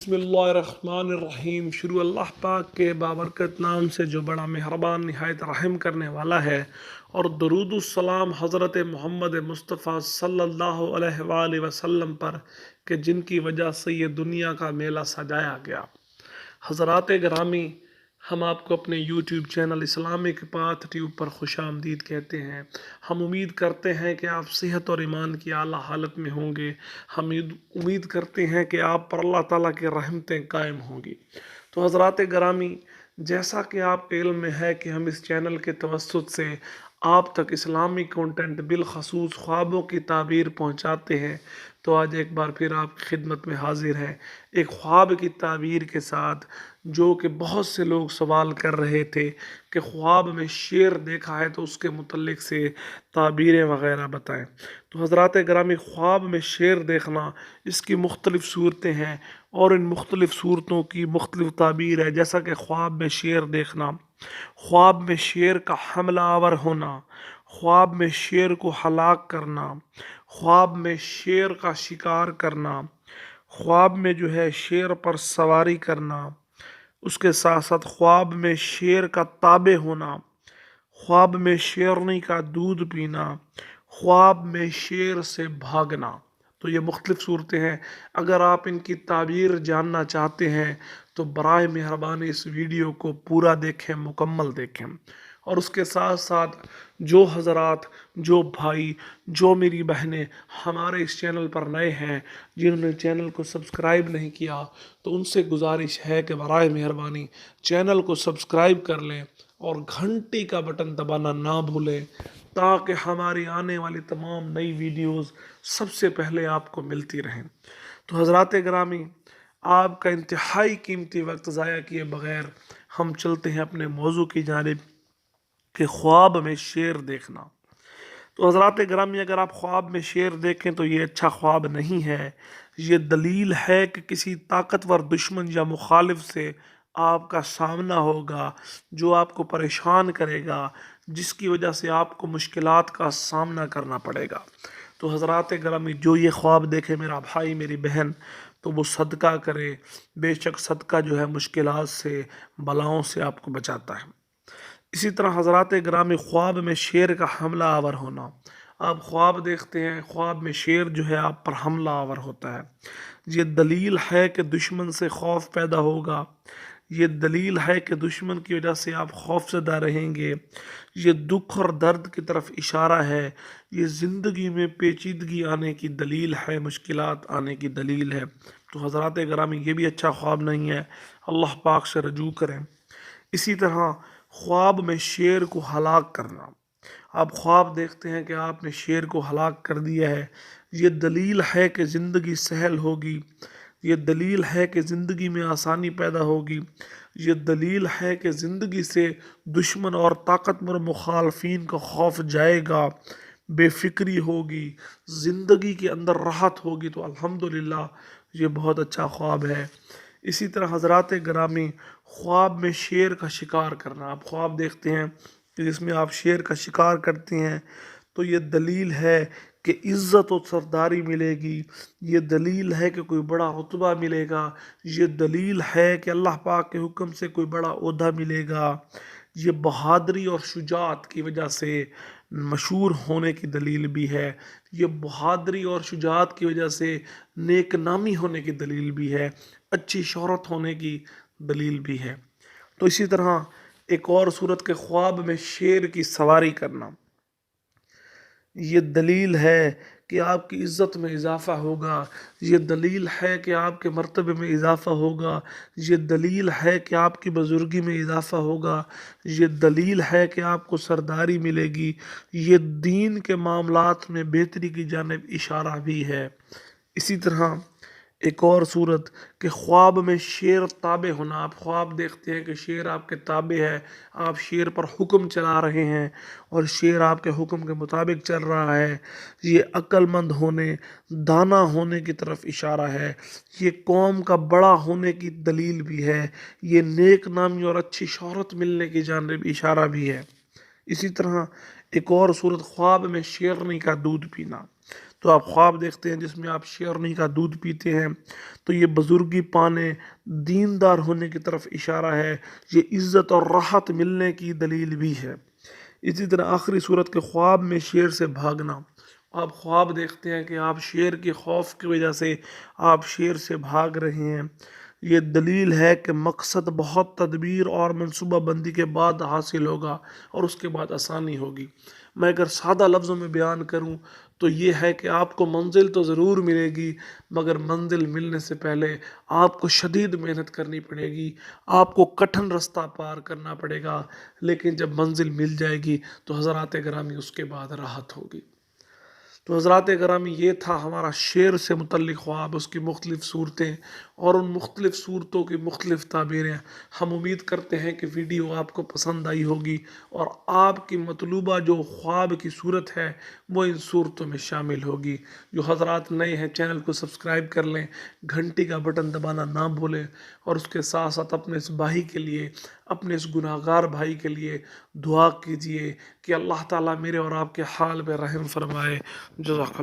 बिस्मिल्लाहिर्रहमानिर्रहीम। शुरू अल्लाह पाक के बाबरकत नाम से जो बड़ा मेहरबान निहायत रहम करने वाला है, और दरूदुस्सलाम हज़रत मोहम्मद मुस्तफ़ा सल्लल्लाहु अलैहि वसल्लम पर कि जिनकी वजह से ये दुनिया का मेला सजाया गया। हज़रात गिरामी, हम आपको अपने YouTube channel Islamic path tube पर खुशामदीद कहते हैं। हम उम्मीद करते हैं कि आप सेहत और ईमान की आला हालत में होंगे। हम उम्मीद करते हैं कि आप पर अल्लाह ताला की रहमतें कायम होंगी। तो हज़रात गिरामी, जैसा कि आप इल्म में है कि हम इस चैनल के तवस्सुत से आप तक इस्लामी कंटेंट बिलखसूस ख्वाबों की ताबीर पहुंचाते हैं, तो आज एक बार फिर आपकी खिदमत में हाजिर है एक ख्वाब की ताबीर के साथ, जो कि बहुत से लोग सवाल कर रहे थे कि ख्वाब में शेर देखा है तो उसके मुतल्लिक से ताबीरें वगैरह बताएं। तो हज़रात गिरामी, ख्वाब में शेर देखना, इसकी मुख्तलिफ़ सूरतें हैं और इन मुख्तलिफ़ सूरतों की मुख्तलिफ़ ताबीर है। जैसा कि ख्वाब में शेर देखना, ख्वाब में शेर का हमला आवर होना, ख्वाब में शेर को हलाक करना, ख्वाब में शेर का शिकार करना, ख्वाब में जो है शेर पर सवारी करना, उसके साथ साथ ख्वाब में शेर का ताबे होना, ख्वाब में शेरनी का दूध पीना, ख्वाब में शेर से भागना। तो ये मुख्तलिफ सूरतें हैं। अगर आप इनकी ताबीर जानना चाहते हैं तो बराए मेहरबानी इस वीडियो को पूरा देखें, मुकम्मल देखें। और उसके साथ साथ जो हज़रात, जो भाई, जो मेरी बहनें हमारे इस चैनल पर नए हैं, जिन्होंने चैनल को सब्सक्राइब नहीं किया, तो उनसे गुजारिश है कि बराए मेहरबानी चैनल को सब्सक्राइब कर लें और घंटी का बटन दबाना ना भूलें, ताकि हमारी आने वाली तमाम नई वीडियोस सबसे पहले आपको मिलती रहें। तो हज़रात गिरामी, आपका इंतहाई कीमती वक्त ज़ाया किए बग़ैर हम चलते हैं अपने मौजू की जानिब कि ख्वाब में शेर देखना। तो हज़रात गिरामी, अगर आप ख्वाब में शेर देखें तो ये अच्छा ख्वाब नहीं है। ये दलील है कि किसी ताकतवर दुश्मन या मुखालिफ से आपका सामना होगा, जो आपको परेशान करेगा, जिसकी वजह से आपको मुश्किलात का सामना करना पड़ेगा। तो हज़रात गिरामी, जो ये ख्वाब देखे मेरा भाई, मेरी बहन, तो वो सदका करे। बेशक सदका जो है मुश्किलात से, बलाओं से आपको बचाता है। इसी तरह हज़रात गिरामी, ख्वाब में शेर का हमला आवर होना। आप ख्वाब देखते हैं, ख्वाब में शेर जो है आप पर हमला आवर होता है। ये दलील है कि दुश्मन से खौफ पैदा होगा। ये दलील है कि दुश्मन की वजह से आप खौफज़दा रहेंगे। ये दुख और दर्द की तरफ इशारा है। ये ज़िंदगी में पेचीदगी आने की दलील है, मुश्किलात आने की दलील है। तो हज़रात गिरामी, ये भी अच्छा ख्वाब नहीं है। अल्लाह पाक से रजू करें। इसी तरह ख्वाब में शेर को हलाक करना। आप ख्वाब देखते हैं कि आपने शेर को हलाक कर दिया है। ये दलील है कि ज़िंदगी सहल होगी। ये दलील है कि ज़िंदगी में आसानी पैदा होगी। ये दलील है कि ज़िंदगी से दुश्मन और ताकतवर मुखालफीन का खौफ जाएगा, बेफिक्री होगी, ज़िंदगी के अंदर राहत होगी। तो अल्हम्दुलिल्लाह, ये बहुत अच्छा ख्वाब है। इसी तरह हज़रात गिरामी, ख्वाब में शेर का शिकार करना। आप ख्वाब देखते हैं कि जिसमें आप शेर का शिकार करते हैं, तो ये दलील है कि इज़्ज़त और सरदारी मिलेगी। ये दलील है कि कोई बड़ा रुतबा मिलेगा। ये दलील है कि अल्लाह पाक के हुक्म से कोई बड़ा ओहदा मिलेगा। ये बहादरी और शुजाअत की वजह से मशहूर होने की दलील भी है। ये बहादरी और शुजाअत की वजह से नेक नामी होने की दलील भी है, अच्छी शोहरत होने की दलील भी है। तो इसी तरह एक और सूरत के ख्वाब में शेर की सवारी करना, ये दलील है कि आपकी इज़्ज़त में इजाफ़ा होगा। ये दलील है कि आपके मर्तबे में इजाफ़ा होगा। ये दलील है कि आपकी बुज़ुर्गी में इजाफ़ा होगा। ये दलील है कि आपको सरदारी मिलेगी। ये दीन के मामलात में बेहतरी की जानिब इशारा भी है। इसी तरह एक और सूरत के ख्वाब में शेर ताबे होना। आप ख्वाब देखते हैं कि शेर आपके ताबे है, आप शेर पर हुक्म चला रहे हैं और शेर आपके हुक्म के मुताबिक चल रहा है। ये अक्लमंद होने, दाना होने की तरफ इशारा है। ये कौम का बड़ा होने की दलील भी है। ये नेक नामी और अच्छी शोहरत मिलने की जानिब इशारा भी है। इसी तरह एक और सूरत, ख्वाब में शेरनी का दूध पीना। تو آپ خواب دیکھتے ہیں جس میں آپ شیرنی کا دودھ پیتے ہیں، تو یہ بزرگی پانے، دیندار ہونے کی طرف اشارہ ہے، یہ عزت اور راحت ملنے کی دلیل بھی ہے۔ اسی طرح آخری صورت کے خواب میں شیر سے بھاگنا، آپ خواب دیکھتے ہیں کہ آپ شیر کے خوف کی وجہ سے آپ شیر سے بھاگ رہے ہیں، یہ دلیل ہے کہ مقصد بہت تدبیر اور منصوبہ بندی کے بعد حاصل ہوگا اور اس کے بعد آسانی ہوگی۔ میں اگر سادہ لفظوں میں بیان کروں تو یہ ہے کہ آپ کو منزل تو ضرور ملے گی، مگر منزل ملنے سے پہلے آپ کو شدید محنت کرنی پڑے گی، آپ کو کٹھن رستہ پار کرنا پڑے گا، لیکن جب منزل مل جائے گی تو حضرات گرامی اس کے بعد راحت ہوگی۔ تو حضرات گرامی یہ تھا ہمارا شعر سے متعلق خواب، اس کی مختلف صورتیں اور ان مختلف صورتوں کی مختلف تعبیریں۔ ہم امید کرتے ہیں کہ ویڈیو آپ کو پسند آئی ہوگی اور آپ کی مطلوبہ جو خواب کی صورت ہے وہ ان صورتوں میں شامل ہوگی۔ جو حضرات نئے ہیں چینل کو سبسکرائب کر لیں، گھنٹی کا بٹن دبانا نہ بھولیں، اور اس کے ساتھ ساتھ اپنے اس بھائی کے لیے، اپنے اس گناہگار بھائی کے لیے دعا کیجئے کہ اللہ تعالیٰ میرے اور آپ کے حال پہ رحم فرمائے۔ جزاک اللہ۔